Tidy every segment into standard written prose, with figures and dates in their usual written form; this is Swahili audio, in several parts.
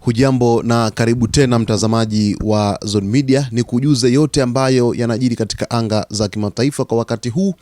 Hujambo na karibu tena mtazamaji wa Zone Media, ni kujuze yote ambayo yanajiri katika anga za kimataifa kwa wakati huu,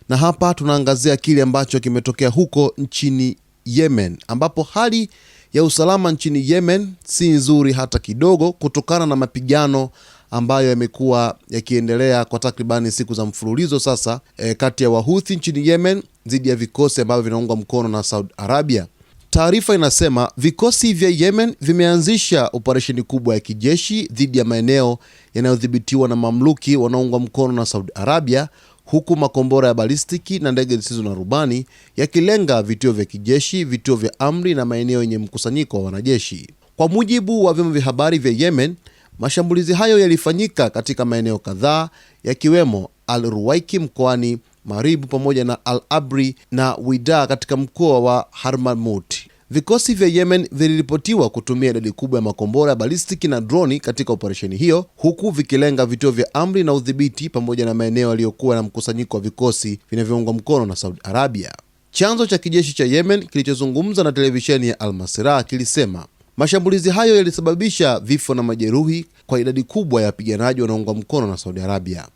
na hapa tunaangazia kile ambacho kimetokea huko nchini Yemen, ambapo hali ya usalama nchini Yemen si nzuri hata kidogo, kutokana na mapigano ambayo yamekuwa yakiendelea kwa takribani siku za mfululizo sasa kati ya Wahuthi nchini Yemen dhidi ya vikosi ambavyo vinaungwa mkono na Saudi Arabia. Taarifa inasema vikosi vya Yemen vimeanzisha operesheni kubwa ya kijeshi dhidi ya maeneo yanayodhibitiwa na mamluki wanaoungwa mkono na Saudi Arabia, huku makombora ya balistiki na ndege zisizo na rubani yakilenga vituo vya kijeshi, vituo vya amri na maeneo yenye mkusanyiko wa wanajeshi. Kwa mujibu wa vyombo vya habari vya Yemen, mashambulizi hayo yalifanyika katika maeneo kadhaa yakiwemo Al-Ruwaiki mkoani Marib pamoja na Al-Abri na Wida katika mkoa wa Hadramaut. Vikosi vya Yemen viliripotiwa kutumia idadi kubwa ya makombora ya balistiki na droni katika operesheni hiyo, huku vikilenga vituo vya amri na udhibiti pamoja na maeneo yaliyokuwa na mkusanyiko wa vikosi vinavyoungwa mkono na Saudi Arabia. Chanzo cha kijeshi cha Yemen kilichozungumza na televisheni ya Al Masirah kilisema mashambulizi hayo yalisababisha vifo na majeruhi kwa idadi kubwa ya wapiganaji wanaoungwa mkono na Saudi Arabia.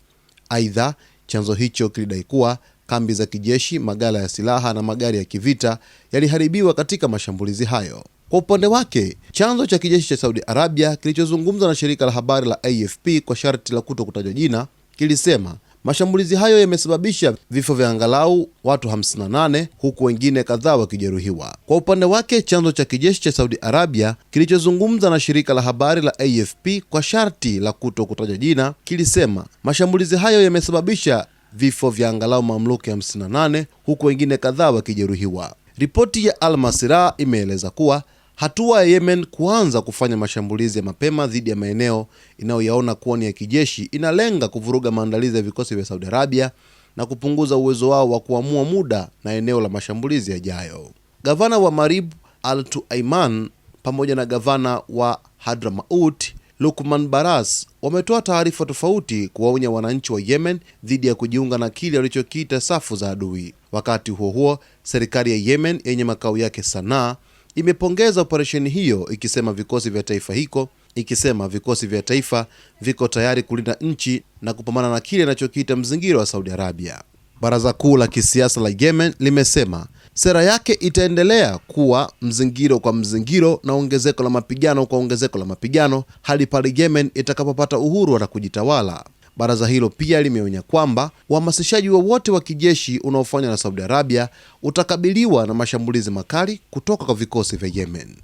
Aidha, chanzo hicho kilidai kuwa kambi za kijeshi, magala ya silaha na magari ya kivita yaliharibiwa katika mashambulizi hayo. Kwa upande wake, chanzo cha kijeshi cha Saudi Arabia kilichozungumza na shirika la habari la AFP kwa sharti la kutokutajwa jina kilisema mashambulizi hayo yamesababisha vifo vya angalau watu 58 huku wengine kadhaa wakijeruhiwa. Kwa upande wake, chanzo cha kijeshi cha Saudi Arabia kilichozungumza na shirika la habari la AFP kwa sharti la kutokutajwa jina kilisema mashambulizi hayo yamesababisha vifo vya angalau mamluki 58 huku wengine kadhaa wakijeruhiwa. Ripoti ya Al Masirah imeeleza kuwa hatua ya Yemen kuanza kufanya mashambulizi ya mapema dhidi ya maeneo inayoyaona kuwa ni ya kijeshi inalenga kuvuruga maandalizi ya vikosi vya Saudi Arabia na kupunguza uwezo wao wa kuamua muda na eneo la mashambulizi yajayo. Gavana wa Marib Al-Tuaiman pamoja na gavana wa Hadramaut Lukman Baras wametoa taarifa tofauti kuwaonya wananchi wa Yemen dhidi ya kujiunga na kile walichokiita safu za adui. Wakati huo huo, serikali ya Yemen yenye makao yake Sanaa imepongeza operesheni hiyo ikisema vikosi vya taifa viko tayari kulinda nchi na kupambana na kile inachokiita mzingiro wa Saudi Arabia. Baraza kuu la kisiasa la Yemen limesema sera yake itaendelea kuwa mzingiro kwa mzingiro na ongezeko la mapigano kwa ongezeko la mapigano hadi pale Yemen itakapopata uhuru na kujitawala. Baraza hilo pia limeonya kwamba uhamasishaji wowote wa kijeshi unaofanywa na Saudi Arabia utakabiliwa na mashambulizi makali kutoka kwa vikosi vya Yemen.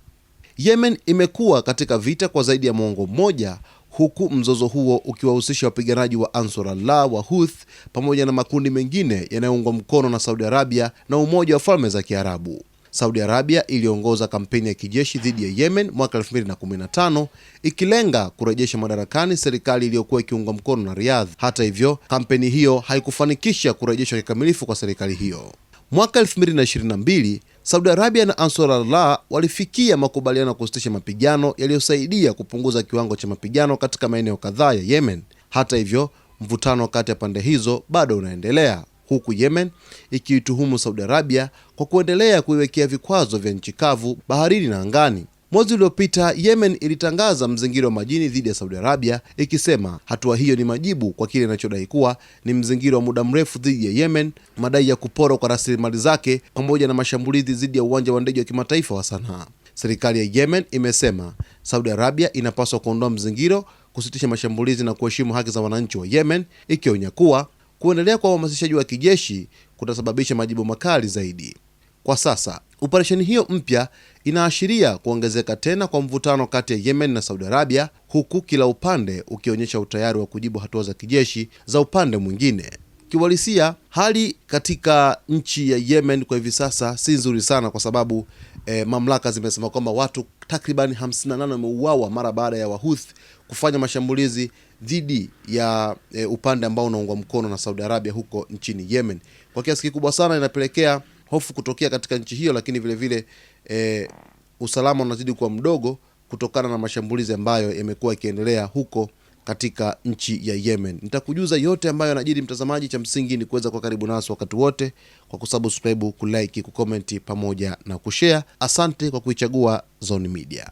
Yemen imekuwa katika vita kwa zaidi ya muongo mmoja, huku mzozo huo ukiwahusisha wapiganaji wa Ansarullah wa Houthi pamoja na makundi mengine yanayoungwa mkono na Saudi Arabia na Umoja wa Falme za Kiarabu. Saudi Arabia iliongoza kampeni ya kijeshi dhidi ya Yemen mwaka 2015 ikilenga kurejesha madarakani serikali iliyokuwa ikiungwa mkono na Riyadh. Hata hivyo, kampeni hiyo haikufanikisha kurejeshwa kikamilifu kwa serikali hiyo. Mwaka 2022, Saudi Arabia na Ansarullah walifikia makubaliano ya kusitisha mapigano yaliyosaidia kupunguza kiwango cha mapigano katika maeneo kadhaa ya Yemen. Hata hivyo, mvutano kati ya pande hizo bado unaendelea, huku Yemen ikiituhumu Saudi Arabia kwa kuendelea kuiwekea vikwazo vya nchi kavu, baharini na angani. Mwezi uliopita, Yemen ilitangaza mzingiro wa majini dhidi ya Saudi Arabia ikisema hatua hiyo ni majibu kwa kile inachodai kuwa ni mzingiro wa muda mrefu dhidi ya Yemen, madai ya kuporwa kwa rasilimali zake pamoja na mashambulizi dhidi ya uwanja wa ndege wa kimataifa wa Sanaa. Serikali ya Yemen imesema Saudi Arabia inapaswa kuondoa mzingiro, kusitisha mashambulizi na kuheshimu haki za wananchi wa Yemen, ikionya kuwa kuendelea kwa uhamasishaji wa kijeshi kutasababisha majibu makali zaidi. Kwa sasa, operesheni hiyo mpya inaashiria kuongezeka tena kwa mvutano kati ya Yemen na Saudi Arabia, huku kila upande ukionyesha utayari wa kujibu hatua za kijeshi za upande mwingine. Kiuhalisia, hali katika nchi ya Yemen kwa hivi sasa si nzuri sana, kwa sababu mamlaka zimesema kwamba watu takriban 58 wameuawa mara baada ya Wahuthi kufanya mashambulizi dhidi ya upande ambao unaungwa mkono na Saudi Arabia huko nchini Yemen. Kwa kiasi kikubwa sana inapelekea hofu kutokea katika nchi hiyo, lakini vile vile usalama unazidi kuwa mdogo kutokana na mashambulizi ambayo yamekuwa yakiendelea huko katika nchi ya Yemen. Nitakujuza yote ambayo yanajiri mtazamaji, cha msingi ni kuweza kwa karibu nasi wakati wote kwa kusubscribe, kulike, kucomment pamoja na kushare. Asante kwa kuichagua Zone Media.